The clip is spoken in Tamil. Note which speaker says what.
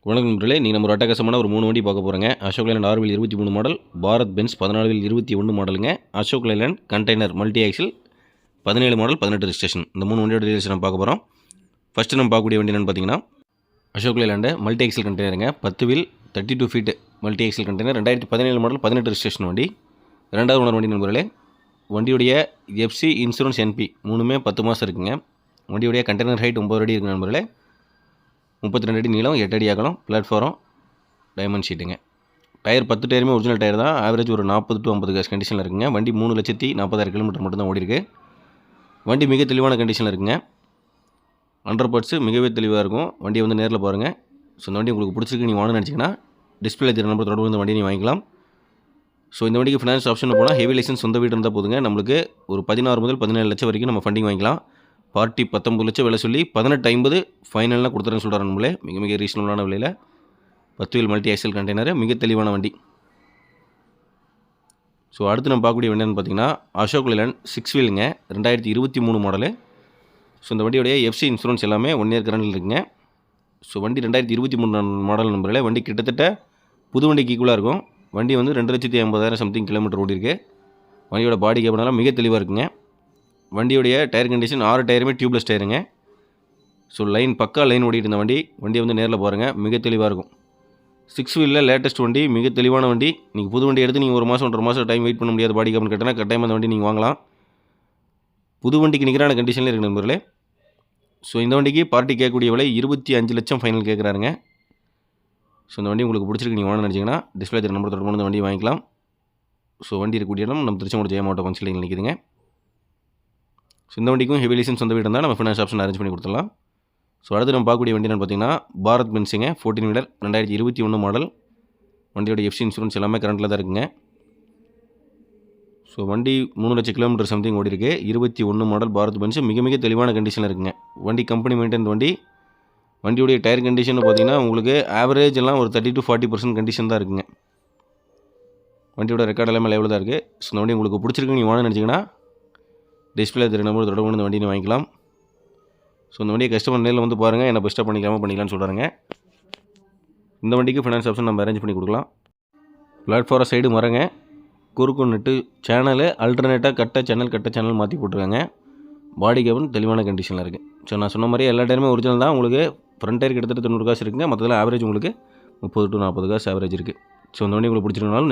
Speaker 1: வணக்கம் நண்பர்களே, நீங்கள் நம்ம ஒரு அட்டகாசமான ஒரு 3 வண்டி பார்க்க போகிறோங்க. Ashok Leyland ஆர்வில் 23 model, Bharat Benz 14ல் 21 மாடலுங்க. Ashok Leyland container multi axial 17 model 18 registration. இந்த 3 வண்டியோட டீடைல்ஸ் நம்ம பார்க்க போகிறோம். ஃபஸ்ட்டு நம்ம பார்க்கக்கூடிய வண்டி என்னென்னு பார்த்தீங்கன்னா அசோக் லைலாண்டு மல்டி ஆக்சில் கண்டெய்னருங்க. 10 wheel 32 feet multi axle container 2017 model 18 registration வண்டி. ரெண்டாவது ஓனர் வண்டி நண்பர்களே. வண்டியுடைய எஃப்சி இன்சூரன்ஸ் என்பி 3மே 10 மாதம் இருக்குங்க. வண்டியுடைய கண்டெய்னர் ஹைட் 9 அடி இருக்குது நண்பர்களே. 32 அடி நீளம், 8 அடி அகலம், பிளாட்ஃபாரம் டைமண்ட் ஷீட்டுங்க. டயர் 10 டயருமே ஒரிஜினல் டயர் தான். ஆவரேஜ் ஒரு 40 to 50 காசு கண்டிஷனில் இருக்குங்க. வண்டி 3,40,000 கிலோமீட்டர் மட்டும் தான் ஓடி இருக்கு. வண்டி மிக தெளிவான கண்டிஷனில் இருக்குங்க. 100% மிகவே தெளிவாக இருக்கும். வண்டியை வந்து நேரில் பாருங்கள். ஸோ இந்த வண்டி உங்களுக்கு பிடிச்சிருக்கு, நீங்கள் வாங்கணும்னு நினச்சிங்கன்னா டிஸ்பிளே தெரிய நம்பர் தொடர்பு இந்த வண்டியை நீங்கள் வாங்கிக்கலாம். ஸோ இந்த வண்டிக்கு ஃபினான்ஸ் ஆப்ஷன் போனால் ஹெவி லைசன்ஸ் சொந்த வீடு இருந்தால் போதுங்க. நம்மளுக்கு ஒரு 16 முதல் 17 லட்சம் வரைக்கும் நம்ம ஃபண்டிங் வாங்கிக்கலாம். பார்ட்டி 19 லட்சம் விலை சொல்லி 18,50 ஃபைனலாக கொடுத்துறேன்னு சொல்கிறாரு நம்மளே. மிக மிக ரீசனபிளான விலையில் 10 வீல் மல்டி ஆக்சில் கண்டெய்னர், மிக தெளிவான வண்டி. ஸோ அடுத்து நம்ம பார்க்கக்கூடிய வண்டின்னு பார்த்தீங்கன்னா அசோக் லைலாண்ட் 6 வீலுங்க, 2023 மாடலு. ஸோ இந்த வண்டியோடைய எஃப்சி இன்சூரன்ஸ் எல்லாமே 1 இயர் கரண்டில் இருக்குங்க. ஸோ வண்டி 2023 மாடல் நம்பரில் வண்டி கிட்டத்தட்ட புது வண்டிக்கு ஈக்குவலாக இருக்கும். வண்டி வந்து 2,50,000 சம்திங் கிலோமீட்டர் ஓடி இருக்குது. வண்டியோட பாடி கேப்னால மிக தெளிவாக இருக்குங்க. வண்டியுடைய டயர் கண்டிஷன் 6 டயருமே டியூப்லெஸ் டயருங்க. ஸோ லைன் பக்கா லைன் ஓடிட்டு இருந்த வண்டியை வந்து நேரில் பாருங்கள், மிக தெளிவாக இருக்கும். 6 வீலில் லேட்டஸ்ட் வண்டி, மிக தெளிவான வண்டி. நீங்கள் புது வண்டி எடுத்து நீங்கள் 1 மாதம் 1.5 மாதம் டைம் வெயிட் பண்ண முடியாது. பாடி கேப்னு கேட்டால் கட்டாயமாக அந்த வண்டி நீங்கள் வாங்கலாம். புது வண்டிக்கு நிகரான கண்டிஷனில் இருக்குது நண்பர்களே. ஸோ இந்த வண்டிக்கு பார்ட்டி கேட்கக்கூடிய விலை 25 லட்சம் ஃபைனல் கேட்குறாருங்க. ஸோ இந்த வண்டி உங்களுக்கு பிடிச்சிருக்கு, நீங்கள் வாங்கணும்னு நினச்சிங்கன்னா டிஸ்பிளே தெரிய நம்பர் தொடர்பு இந்த வண்டி வாங்கிக்கலாம். ஸோ வண்டி இருக்கக்கூடிய இடம் நம்ம திருச்செங்கோடு ஜெய மாவட்டம் கன்சல்டிங் நிற்குதுங்க. ஸோ இந்த வண்டிக்கும் ஹெவி லைசன்ஸ் சொந்த வீடு இருந்தால் நம்ம ஃபினான்ஸ் ஆப்ஷன் அரேஞ்ச் பண்ணி கொடுத்துடலாம். ஸோ அடுத்து நம்ம பார்க்கக்கூடிய வண்டி என்னென்னு பார்த்தீங்கன்னா பாரத் பென்ஸுங்க, 14 வீலர் 2021 மாடல். வண்டியோட எஃப்சி இன்சூரன்ஸ் எல்லாமே கரண்டில் தான் இருக்குங்க. ஸோ வண்டி 3 லட்சம் கிலோமீட்டர் சம்திங் ஓடி இருக்குது. 21 மாடல் பாரத் பென்ஸ், மிக மிக தெளிவான கண்டிஷனில் இருக்குங்க. வண்டி கம்பெனி மெயின்டைன் வண்டி. வண்டியுடைய டயர் கண்டிஷன் பார்த்தீங்கன்னா உங்களுக்கு ஆவரேஜ் எல்லாம் ஒரு 30 to 40% கண்டிஷன் தான் இருக்குங்க. வண்டியோட ரெக்கார்ட் எல்லாமே லைவில் தான் இருக்குது. ஸோ இந்த வண்டி உங்களுக்கு பிடிச்சிருக்கு, நீங்கள் வாங்கணும்னு நினச்சிங்கன்னா டிஸ்பிளே தெரிய நம்பர் தொடர்பு இந்த வண்டியை வாங்கிக்கலாம். ஸோ இந்த வண்டியை கஸ்டமர் நேரில் வந்து பாருங்கள், என்ன பெஸ்ட்டாக பண்ணிக்கலாம்னு சொல்கிறாங்க. இந்த வண்டிக்கு ஃபினான்ஸ் ஆப்ஷன் நம்ம அரேஞ்ச் பண்ணி கொடுக்கலாம். பிளாட்ஃபாரம் சைடு மரங்க, குறுக்கு நெட்டு சேனலு அல்டர்னேட்டாக கட்ட சேனல் மாற்றி போட்டிருக்காங்க. பாடி கேபின் தெளிவான கண்டிஷனில் இருக்குது. ஸோ நான் சொன்ன மாதிரி எல்லா டயருமே ஒரிஜினல் தான். உங்களுக்கு ஃப்ரண்ட் டயர் கிட்டத்தட்ட 90 காசு இருக்குங்க. மற்றதில் ஆவரேஜ் உங்களுக்கு 30 to 40 காசு ஆவரேஜ் இருக்குது. ஸோ இந்த வண்டி உங்களுக்கு பிடிச்சிருக்கனாலும்